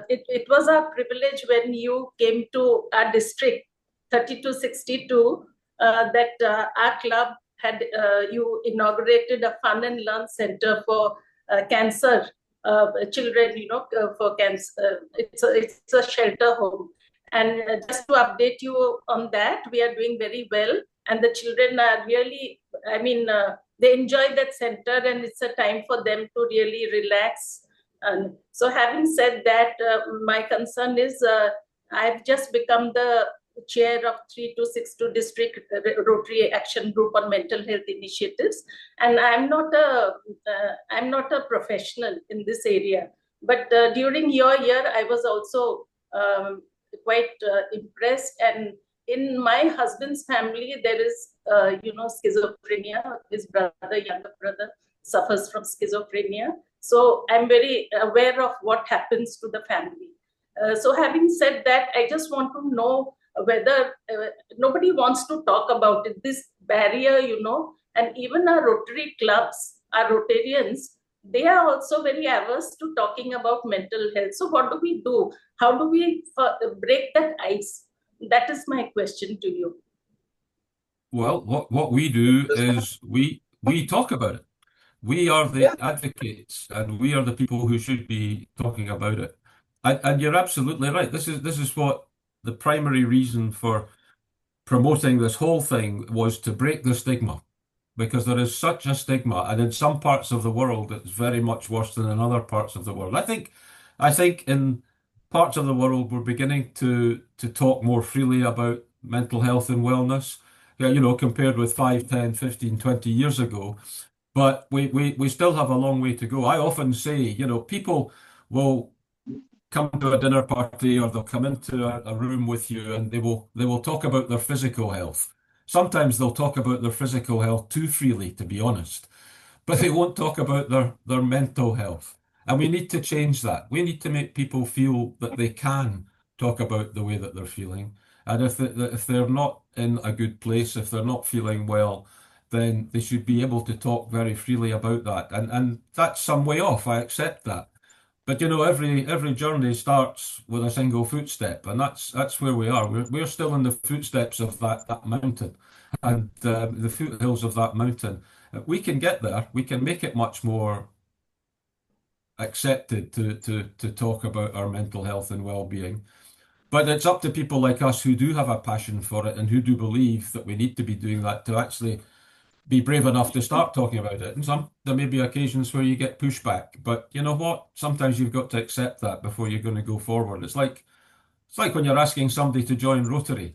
it was a privilege when you came to our district, 3262, that our club had you inaugurated a fun and learn center for cancer children, for cancer. It's a shelter home. And just to update you on that, we are doing very well. And the children are really, they enjoy that center, and it's a time for them to really relax. And so having said that, my concern is I've just become the chair of 3262 District Rotary Action Group on Mental Health Initiatives, and I'm not a professional in this area. But during your year, I was also quite impressed. And in my husband's family, there is, schizophrenia. His younger brother, suffers from schizophrenia. So I'm very aware of what happens to the family. So having said that, I just want to know whether nobody wants to talk about it, this barrier, and even our Rotary clubs, our Rotarians, they are also very averse to talking about mental health. So what do we do? How do we break that ice? That is my question to you. Well, what we do is we talk about it. We are the advocates, and we are the people who should be talking about it. And you're absolutely right. This is what the primary reason for promoting this whole thing was, to break the stigma, because there is such a stigma, and in some parts of the world it's very much worse than in other parts of the world. I think in parts of the world we're beginning to talk more freely about mental health and wellness, compared with 5, 10, 15, 20 years ago. But we still have a long way to go. I often say, people will come to a dinner party, or they'll come into a room with you, and they will talk about their physical health. Sometimes they'll talk about their physical health too freely, to be honest, but they won't talk about their mental health. And we need to change that. We need to make people feel that they can talk about the way that they're feeling. And if they're not in a good place, if they're not feeling well, then they should be able to talk very freely about that. And that's some way off. I accept that. But every journey starts with a single footstep, and that's where we are. We're still in the footsteps of that mountain, and the foothills of that mountain. We can get there. We can make it much more accepted to talk about our mental health and well-being. But it's up to people like us who do have a passion for it and who do believe that we need to be doing that to actually be brave enough to start talking about it. And there may be occasions where you get pushback, but you know what? Sometimes you've got to accept that before you're going to go forward. It's like when you're asking somebody to join Rotary.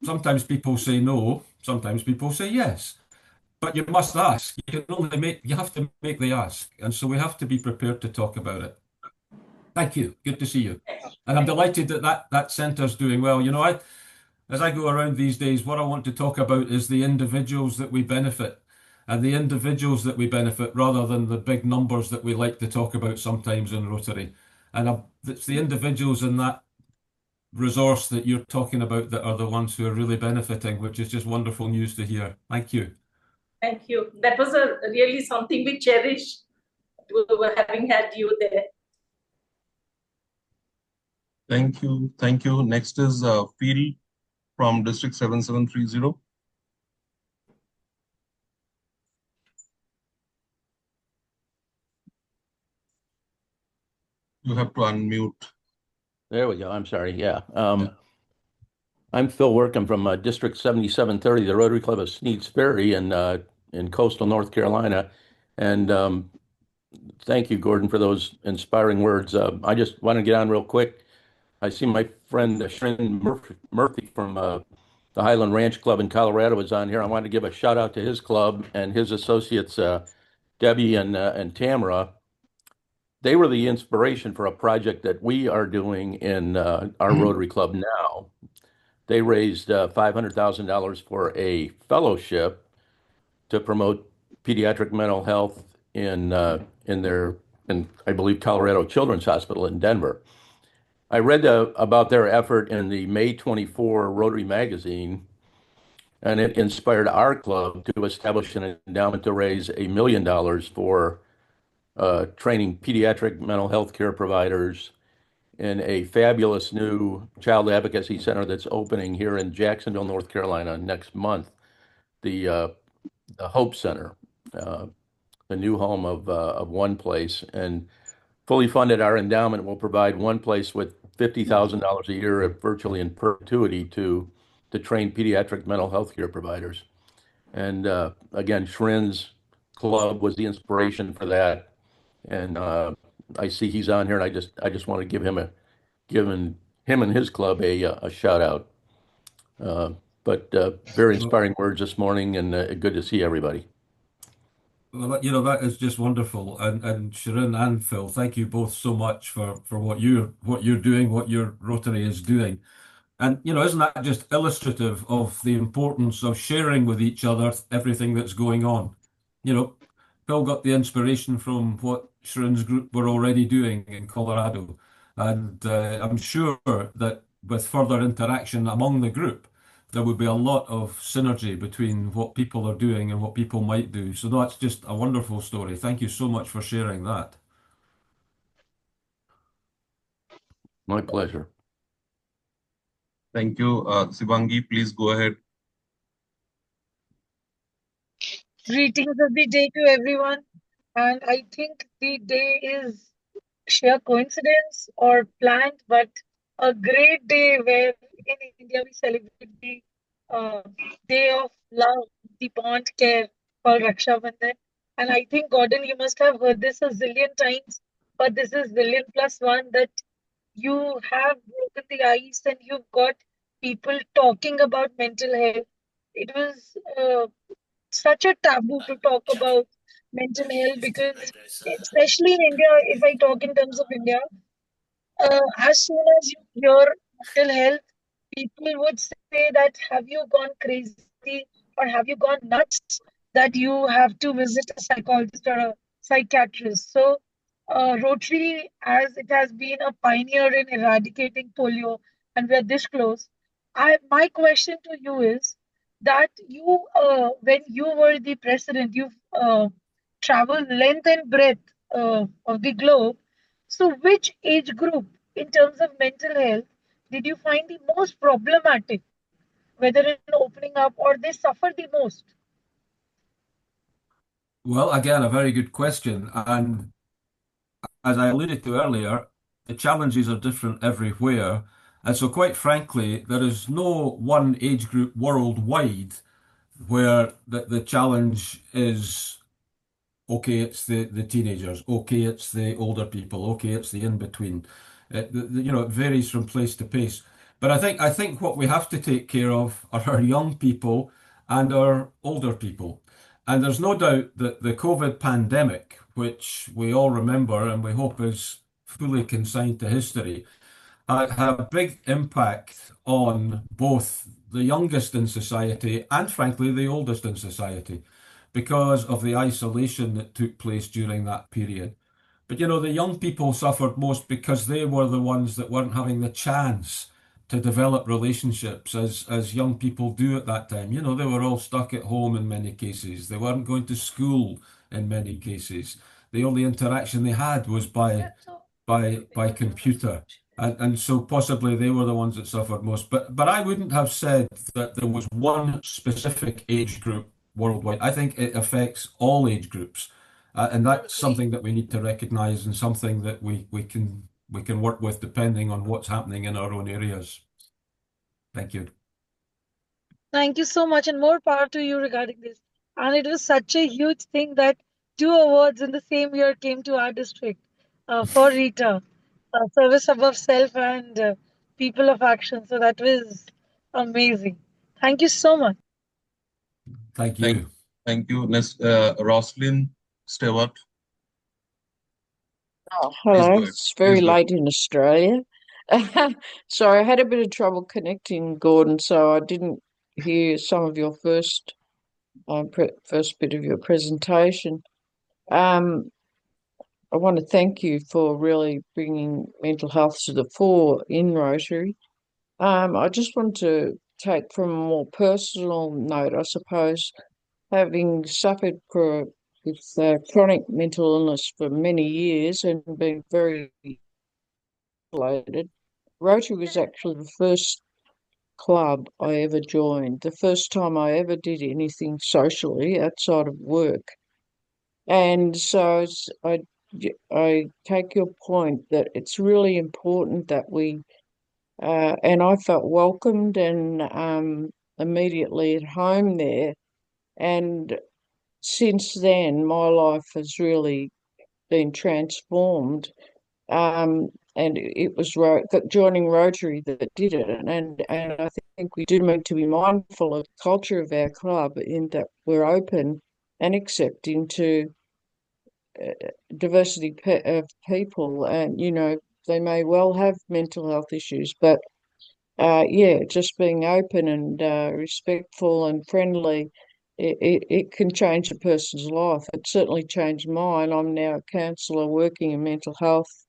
Sometimes people say no, sometimes people say yes. But you must ask. You have to make the ask. And so we have to be prepared to talk about it. Thank you. Good to see you. And I'm delighted that centre's doing well. As I go around these days, what I want to talk about is the individuals that we benefit, and the individuals that we benefit, rather than the big numbers that we like to talk about sometimes in Rotary. And it's the individuals in that resource that you're talking about that are the ones who are really benefiting, which is just wonderful news to hear. Thank you. Thank you. That was really something we cherish, having had you there. Thank you. Thank you. Next is Phil from District 7730. You have to unmute. There we go. I'm sorry. Yeah. I'm Phil Workham from District 7730, the Rotary Club of Sneads Ferry in coastal North Carolina. And thank you, Gordon, for those inspiring words. I just want to get on real quick. I see my friend Shrin Murphy from the Highland Ranch Club in Colorado is on here. I wanted to give a shout out to his club and his associates, Debbie and Tamara. They were the inspiration for a project that we are doing in our Rotary Club now. They raised $500,000 for a fellowship to promote pediatric mental health in I believe Colorado Children's Hospital in Denver. I read about their effort in the May 24 Rotary magazine, and it inspired our club to establish an endowment to raise $1 million for training pediatric mental health care providers in a fabulous new child advocacy center that's opening here in Jacksonville, North Carolina next month, the Hope Center, the new home of One Place. And fully funded, our endowment will provide One Place with $50,000 a year virtually in perpetuity to train pediatric mental health care providers. And again, Shrin's club was the inspiration for that. And I see he's on here, and I just want to give him and his club a shout out. But very inspiring words this morning, and good to see everybody. Well, that is just wonderful, and Sharon and Phil, thank you both so much for what you're doing, what your Rotary is doing. And isn't that just illustrative of the importance of sharing with each other everything that's going on? Phil got the inspiration from what Sharon's group were already doing in Colorado. And I'm sure that with further interaction among the group, there would be a lot of synergy between what people are doing and what people might do. So that's just a wonderful story. Thank you so much for sharing that. My pleasure. Thank you. Sivangi, please go ahead. Greetings of the day to everyone. And I think the day is sheer coincidence or planned, but a great day where in India we celebrate the Day of Love, the bond care called Raksha Bandhan. And I think, Gordon, you must have heard this a zillion times, but this is zillion plus one, that you have broken the ice and you've got people talking about mental health. It was such a taboo to talk about mental health because, especially in India, if I talk in terms of India, as soon as you hear mental health, people would say that have you gone crazy or have you gone nuts that you have to visit a psychologist or a psychiatrist. So, Rotary, as it has been a pioneer in eradicating polio, and we are this close. My question to you is that you, when you were the president, you've traveled length and breadth of the globe. So, which age group, in terms of mental health, did you find the most problematic, whether in opening up or they suffer the most? Well, again, a very good question. And as I alluded to earlier, the challenges are different everywhere. And so, quite frankly, there is no one age group worldwide where the challenge is okay, it's the teenagers, okay, it's the older people, okay, it's the in between. It varies from place to place. But I think what we have to take care of are our young people and our older people. And there's no doubt that the COVID pandemic, which we all remember and we hope is fully consigned to history, had a big impact on both the youngest in society and, frankly, the oldest in society because of the isolation that took place during that period. But the young people suffered most because they were the ones that weren't having the chance to develop relationships as young people do at that time. You know, they were all stuck at home in many cases. They weren't going to school in many cases. The only interaction they had was by computer. And so possibly they were the ones that suffered most. But I wouldn't have said that there was one specific age group worldwide. I think it affects all age groups. And that's something that we need to recognize and something that we can work with depending on what's happening in our own areas. Thank you. Thank you so much, and more power to you regarding this. And it was such a huge thing that 2 awards in the same year came to our district for Rita, Service Above Self and People of Action. So that was amazing. Thank you so much. Thank you. Thank you. Next, Roslyn Stewart. Oh, Please go hello. ahead. It's very Please go ahead. late in Australia. Sorry, I had a bit of trouble connecting, Gordon, so I didn't hear some of your first bit of your presentation. I want to thank you for really bringing mental health to the fore in Rotary. I just want to take from a more personal note, I suppose, having suffered with chronic mental illness for many years and been very isolated. Rotary was actually the first club I ever joined, the first time I ever did anything socially outside of work. And so I take your point that it's really important that and I felt welcomed and immediately at home there. And since then, my life has really been transformed. And it was joining Rotary that did it. And I think we do need to be mindful of the culture of our club in that we're open and accepting to diversity of people. And, you know, they may well have mental health issues, but just being open and respectful and friendly, it can change a person's life. It certainly changed mine. I'm now a counsellor working in mental health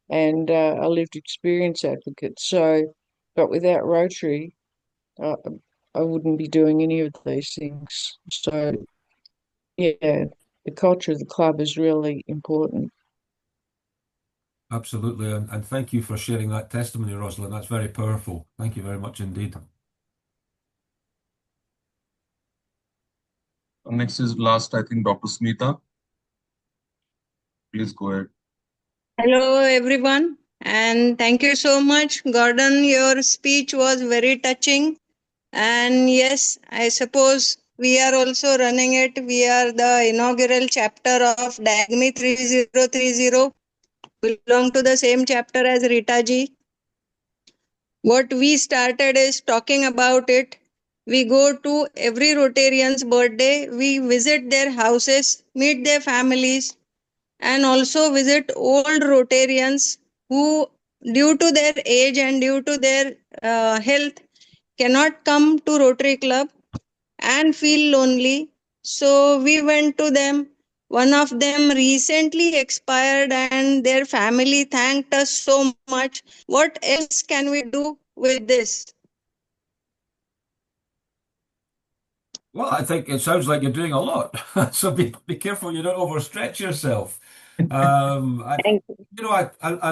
and a lived experience advocate. So, but without Rotary, I wouldn't be doing any of these things. So, yeah, the culture of the club is really important. Absolutely. And thank you for sharing that testimony, Rosalind. That's very powerful. Thank you very much indeed. Next is last, I think, Dr. Smita. Please go ahead. Hello, everyone, and thank you so much, Gordon. Your speech was very touching. And yes, I suppose we are also running it. We are the inaugural chapter of RAGMHI 3030, belong to the same chapter as Rita ji. What we started is talking about it. We go to every Rotarian's birthday, we visit their houses, meet their families, and also visit old Rotarians who, due to their age and due to their health, cannot come to Rotary Club and feel lonely. So we went to them. One of them recently expired and their family thanked us so much. What else can we do with this? Well, I think it sounds like you're doing a lot. So be careful you don't overstretch yourself. I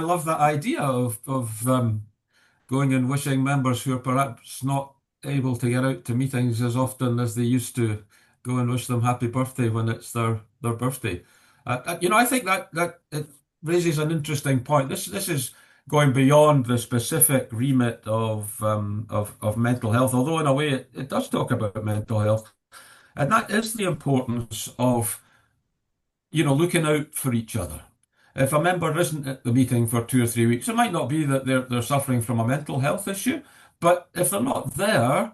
love that idea of going and wishing members who are perhaps not able to get out to meetings as often as they used to go and wish them happy birthday when it's their birthday. I think that it raises an interesting point. This is going beyond the specific remit of mental health, although in a way it does talk about mental health, and that is the importance of looking out for each other. If a member isn't at the meeting for 2 or 3 weeks, it might not be that they're suffering from a mental health issue, but if they're not there,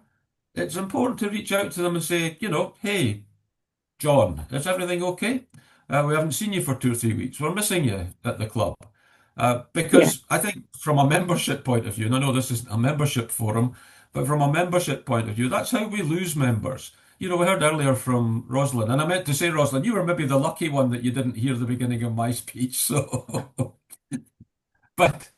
it's important to reach out to them and say, hey, John, is everything okay? We haven't seen you for 2 or 3 weeks. We're missing you at the club. Because I think from a membership point of view, and I know this isn't a membership forum, but from a membership point of view, that's how we lose members. We heard earlier from Rosalind, and I meant to say, Rosalind, you were maybe the lucky one that you didn't hear the beginning of my speech. So, but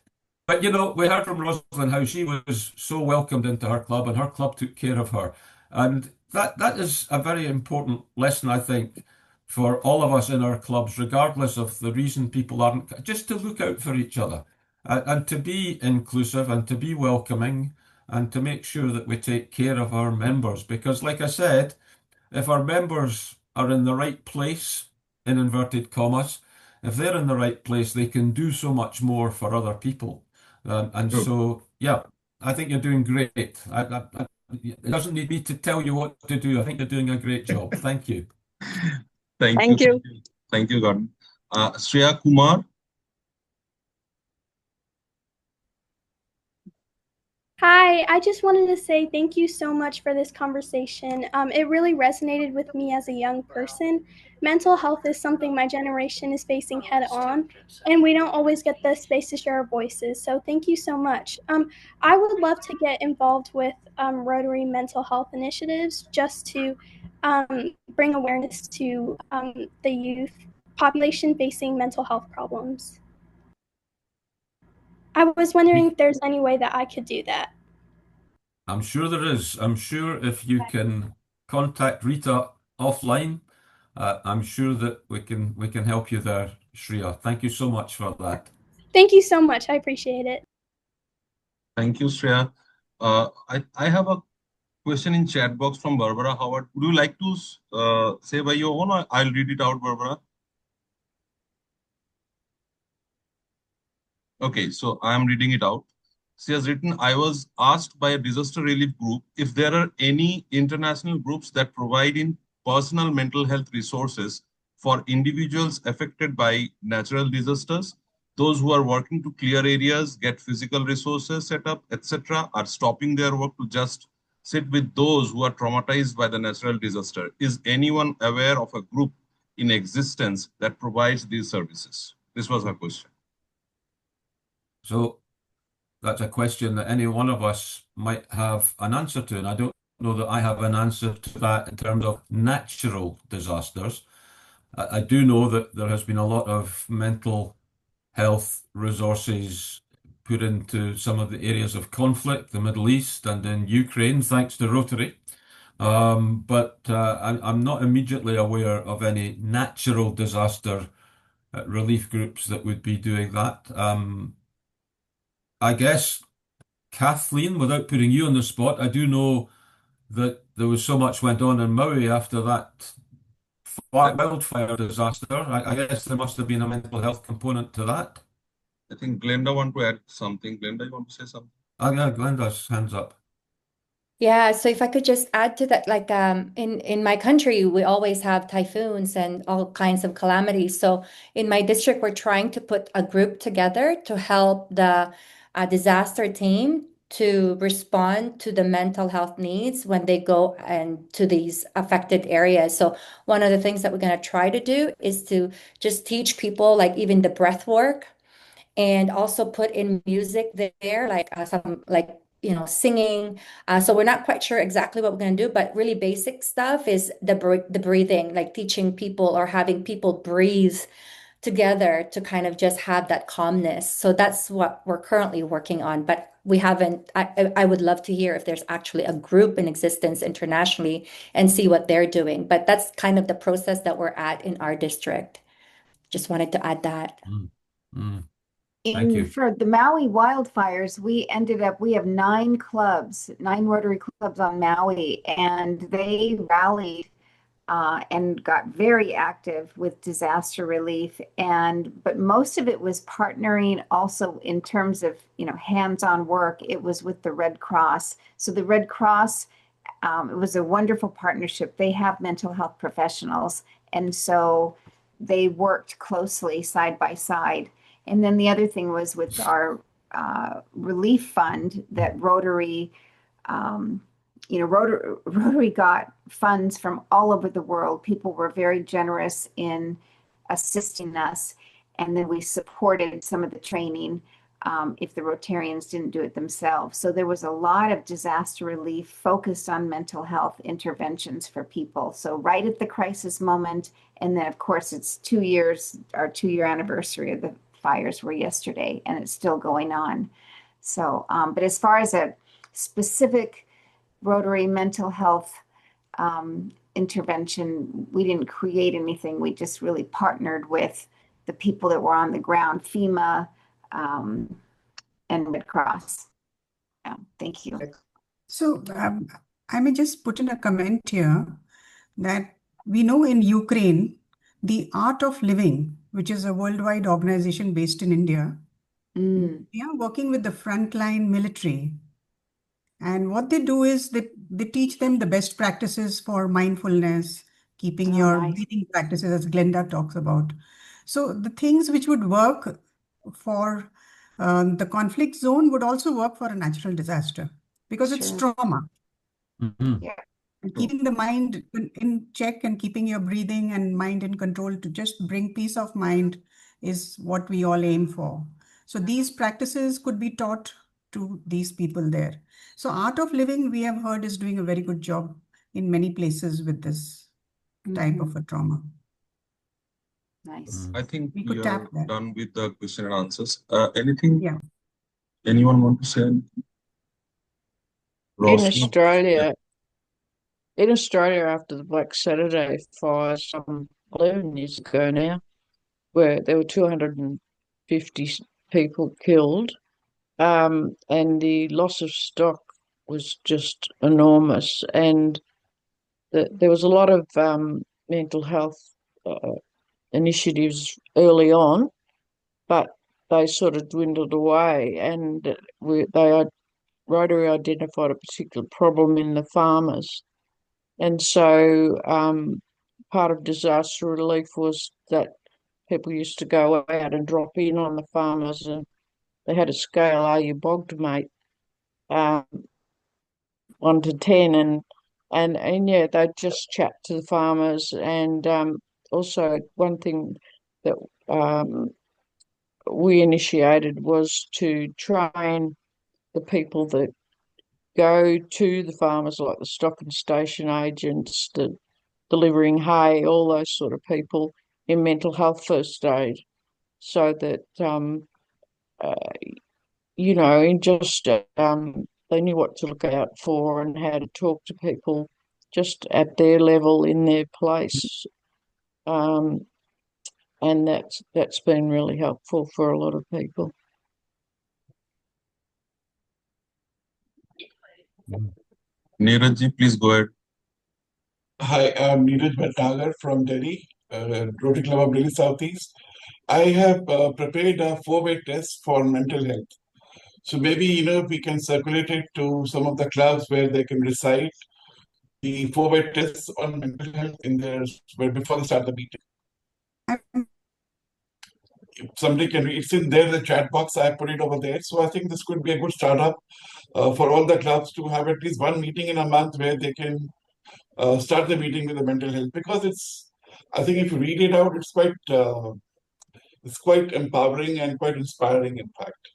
But you know, we heard from Rosalind how she was so welcomed into her club, and her club took care of her, and that is a very important lesson, I think, for all of us in our clubs, regardless of the reason people aren't, just to look out for each other, and to be inclusive and to be welcoming, and to make sure that we take care of our members, because, like I said, if our members are in the right place, in inverted commas, if they're in the right place, they can do so much more for other people. And so, yeah, I think you're doing great. It doesn't need me to tell you what to do. I think you're doing a great job. Thank you. Thank you. Thank you, Gordon. Shreya Kumar. Hi, I just wanted to say thank you so much for this conversation. It really resonated with me as a young person. Mental health is something my generation is facing head on, and we don't always get the space to share our voices. So thank you so much. I would love to get involved with Rotary mental health initiatives just to bring awareness to the youth population facing mental health problems. I was wondering if there's any way that I could do that. I'm sure there is. I'm sure if you can contact Rita offline, I'm sure that we can help you there, Shreya. Thank you so much for that. Thank you so much. I appreciate it. Thank you, Shreya. I have a question in chat box from Barbara Howard. Would you like to say by your own, or I'll read it out, Barbara? Okay, so I am reading it out. She has written, I was asked by a disaster relief group if there are any international groups that provide in personal mental health resources for individuals affected by natural disasters. Those who are working to clear areas, get physical resources set up, etc., are stopping their work to just sit with those who are traumatized by the natural disaster. Is anyone aware of a group in existence that provides these services? This was her question. So that's a question that any one of us might have an answer to, and I don't know that I have an answer to that in terms of natural disasters. I do know that there has been a lot of mental health resources put into some of the areas of conflict, the Middle East and in Ukraine, thanks to Rotary. But I'm not immediately aware of any natural disaster relief groups that would be doing that. I guess, Kathleen, without putting you on the spot, I do know that there was so much went on in Maui after that wildfire disaster. I guess there must have been a mental health component to that. I think Glenda want to add something. Glenda, you want to say something? Oh yeah, Glenda's hands up. Yeah, so if I could just add to that, like in my country, we always have typhoons and all kinds of calamities. So in my district, we're trying to put a group together to help the disaster team to respond to the mental health needs when they go and to these affected areas. So one of the things that we're going to try to do is to just teach people like even the breath work and also put in music there, like some like singing. So we're not quite sure exactly what we're going to do, but really basic stuff is the breathing, like teaching people or having people breathe together to kind of just have that calmness. So that's what we're currently working on, but we haven't. I would love to hear if there's actually a group in existence internationally and see what they're doing. But that's kind of the process that we're at in our district. Just wanted to add that. Thank you. For the Maui wildfires, we have 9 clubs, 9 Rotary clubs on Maui, and they rallied and got very active with disaster relief. But most of it was partnering also in terms of, hands-on work. It was with the Red Cross. So the Red Cross, it was a wonderful partnership. They have mental health professionals, and so they worked closely side by side. And then the other thing was with our relief fund that Rotary, Rotary got funds from all over the world. People were very generous in assisting us. And then we supported some of the training if the Rotarians didn't do it themselves. So there was a lot of disaster relief focused on mental health interventions for people. So right at the crisis moment, and then of course it's 2 years, our 2-year anniversary of the fires were yesterday, and it's still going on. So, but as far as a specific Rotary mental health intervention, we didn't create anything. We just really partnered with the people that were on the ground, FEMA and Red Cross. Thank you. So I may just put in a comment here that we know in Ukraine, the Art of Living, which is a worldwide organization based in India, they are working with the frontline military. And what they do is they teach them the best practices for mindfulness, keeping your breathing practices, as Glenda talks about. So the things which would work for the conflict zone would also work for a natural disaster because it's trauma. Yeah. And keeping the mind in check and keeping your breathing and mind in control to just bring peace of mind is what we all aim for. So these practices could be taught to these people there. So Art of Living, we have heard, is doing a very good job in many places with this type of a trauma. Nice. I think We we could are tap that. done with the question and answers. Anything? Yeah. Anyone want to say anything? In Roshni? Australia, after the Black Saturday fires, 11 years ago now, where there were 250 people killed, and the loss of stock was just enormous, and there was a lot of mental health initiatives early on, but they sort of dwindled away, and Rotary identified a particular problem in the farmers. And so part of disaster relief was that people used to go out and drop in on the farmers, and they had a scale, are you bogged, mate? 1 to 10, and yeah, they'd just chat to the farmers. And also one thing that we initiated was to train the people that go to the farmers, like the stock and station agents, the delivering hay, all those sort of people, in mental health first aid, so that in just they knew what to look out for and how to talk to people just at their level in their place. And that's been really helpful for a lot of people. Neeraj, please go ahead. Hi, I'm Neeraj Bhattagar from Delhi, Rotary Club of Delhi Southeast. I have prepared a 4-way test for mental health. So maybe, we can circulate it to some of the clubs where they can recite the 4-way tests on mental health before they start the meeting. If somebody can read, it's in there, the chat box, I put it over there. So I think this could be a good startup for all the clubs to have at least one meeting in a month where they can start the meeting with the mental health, because I think if you read it out, it's quite empowering and quite inspiring, in fact.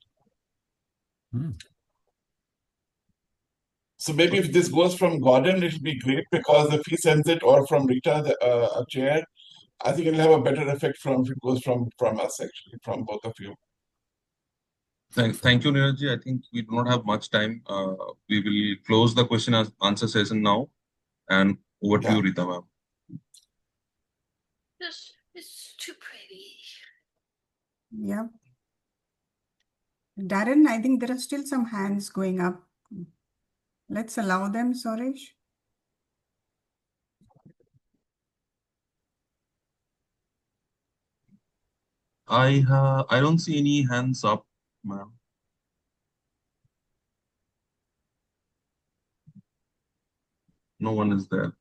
So maybe if this goes from Gordon, it'll be great, because if he sends it, or from Rita, a chair, I think it'll have a better effect if it goes from us, actually, from both of you. Thank you, Neeraj. I think we do not have much time. We will close the question and answer session now. And over to you, Rita, ma'am. This is too pretty. Yeah. Darren, I think there are still some hands going up. Let's allow them, Suresh. I don't see any hands up, ma'am. No one is there.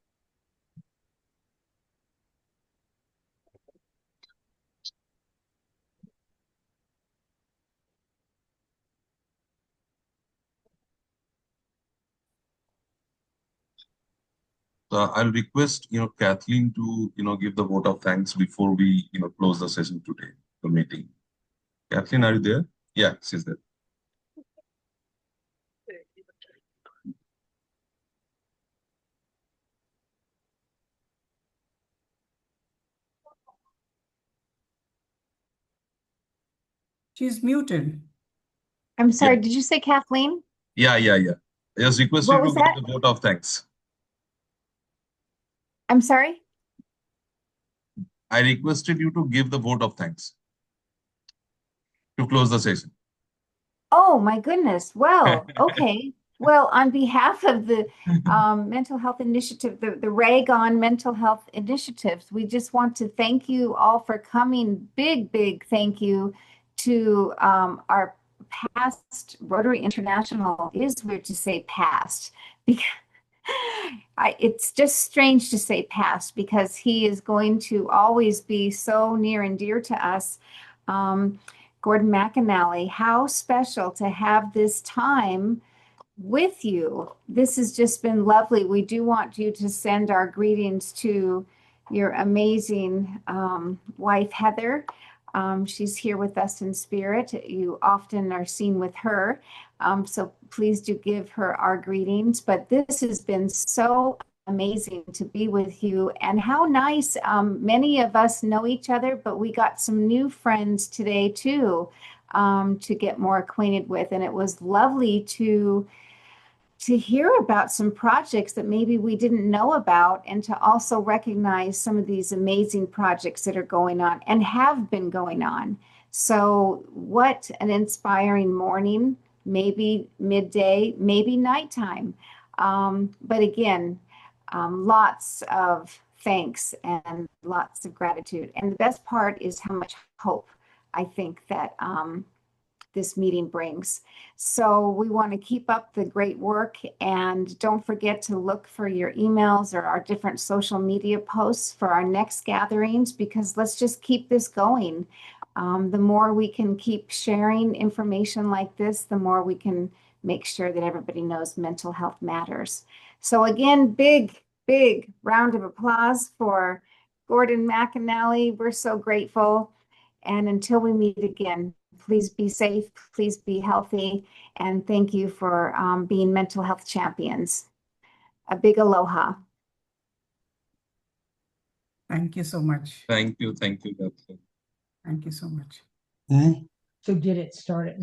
I'll request, Kathleen to, give the vote of thanks before we, close the session today, the meeting. Kathleen, are you there? Yeah, she's there. She's muted. I'm sorry, Yeah. did you say Kathleen? Yeah. I just request you What to was give that? the vote of thanks. I'm sorry? I requested you to give the vote of thanks to close the session. Oh, my goodness. Well, okay. Well, on behalf of the mental health initiative, the RAG mental health initiatives, we just want to thank you all for coming. Big thank you to our past Rotary International. It is weird to say past because it's just strange to say past because he is going to always be so near and dear to us. Gordon McNally, how special to have this time with you. This has just been lovely. We do want you to send our greetings to your amazing wife, Heather. She's here with us in spirit. You often are seen with her. So please do give her our greetings. But this has been so amazing to be with you, and how nice. Many of us know each other, but we got some new friends today too, to get more acquainted with, and it was lovely to hear about some projects that maybe we didn't know about, and to also recognize some of these amazing projects that are going on and have been going on. So what an inspiring morning, maybe midday, maybe nighttime. But again, lots of thanks and lots of gratitude. And the best part is how much hope I think that this meeting brings. So we want to keep up the great work, and don't forget to look for your emails or our different social media posts for our next gatherings, because let's just keep this going. The more we can keep sharing information like this, the more we can make sure that everybody knows mental health matters. So again, big round of applause for Gordon McNally. We're so grateful. And until we meet again, please be safe, please be healthy, and thank you for being mental health champions. A big aloha. Thank you so much. Thank you. Thank you so much. So did it start at